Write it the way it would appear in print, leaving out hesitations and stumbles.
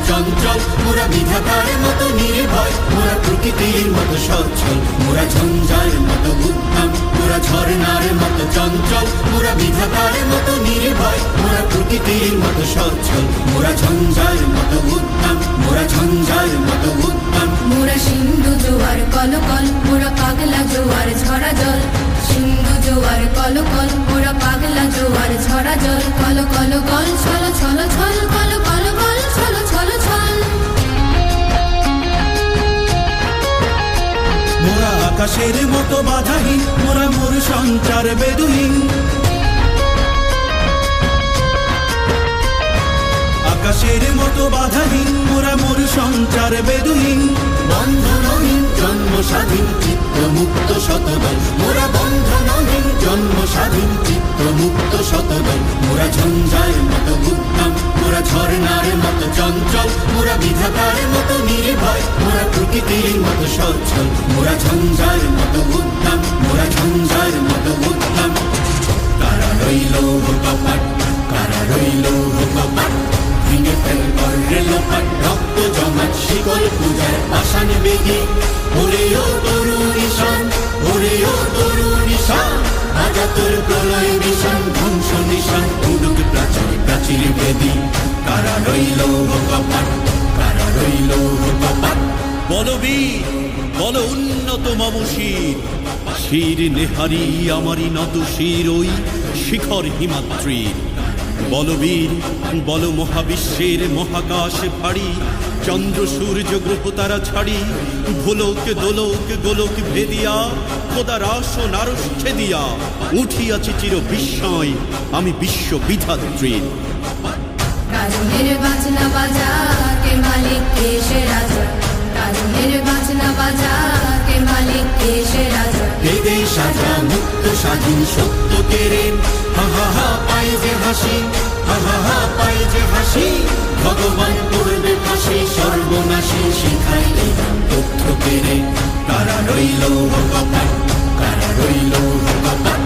চঞ্চল, মোরা বিধাতার মতো নির্ভয়, মোরা প্রকৃতির মতো সচ্ছল, মোরা ঝঞ্ঝার মতো উদ্যম, মোরা ঝর্ণার মতো চঞ্চল, মোরা বিধাতার মতো নির্ভয়, মোরা প্রকৃতির মতো সচ্ছল, মোরা ঝঞ্ঝার মতো উদ্যম, মোরা ঝঞ্ঝার মতো উদ্যম। মোরা সিন্ধু জোয়ার কলকল, মোরা পাগলা জোয়ার ঝরা জল, সিন্ধু জোয়ার কলকল, মোরা পাগলা জোয়ার ঝরা জল, কল কল কল ছল ছল ছল, কল কল কল ছল ছল ছল। মোরা আকাশের মতো বাধাহীন, মোরা মোর সঞ্চার বেদুহীন, আকাশের মতো বাধাহীন, মোরা মোর সঞ্চার বেদুহীন, বন্ধনহীন জন্ম স্বাধীন চিত্ত মুক্ত শতদল, মোরা বন্ধনহীন জন্ম স্বাধীন চিত্ত মুক্ত শতদল, মোরা ঝঞ্ঝার মতো উদ্যম, মোরা ঝর্ণার মতো চঞ্চল, মোরা বিধাতার মতো নির্ভয়, মোরা প্রকৃতির মতো সচ্ছল, মোরা ঝঞ্ঝার মতো উদ্যম, মোরা ঝঞ্ঝার মতো উদ্যম। কারা রইল কপাট, কারা রইল কপাট, ভেঙে ফেল করে লোপাট, রক্ত জমাট শিকল পূজার পাষাণ বেগে, ওরে ও তরুণ ঈশান, ওরে ও তরুণ ঈশান, আজা তোর প্রলয় নিশান, ধ্বংস নিশান, উড়ুক প্রাচীর প্রাচীর বেদি। কারা রইল কপাট, কারা রইল কপাট। বলবীর বল উন্নত মম শির, শির নেহারি আমারি নত শির ওই শিখর হিমাদ্রির। বলবীর বল মহাবিশ্বের মহাকাশ ফাড়ি, চন্দ্র সূর্য গ্রহ তারা ছাড়ি, ভোলক দোলক গোলক ভেদিয়া, খোদার আসন আরশ ছেদিয়া, উঠিয়াছি চির বিস্ময় আমি বিশ্ব বিধাত্রীর। কাজলের বাজনা বাজা কে মালিক কে সে রাজা, কাজলের বাজনা বাজা কে মালিক কে সে রাজা। বেদে সাজা মুক্ত স্বাধীন সত্য কেড়ে, হা হা হা পাই যে হাসি, হা হা হা পাই যে হাসি, ভগবান করবে ফাঁসি সর্বনাশী, শিখাইলে তথ্য কেড়ে। কারা রইল কপাট, কারা রইল কপাট।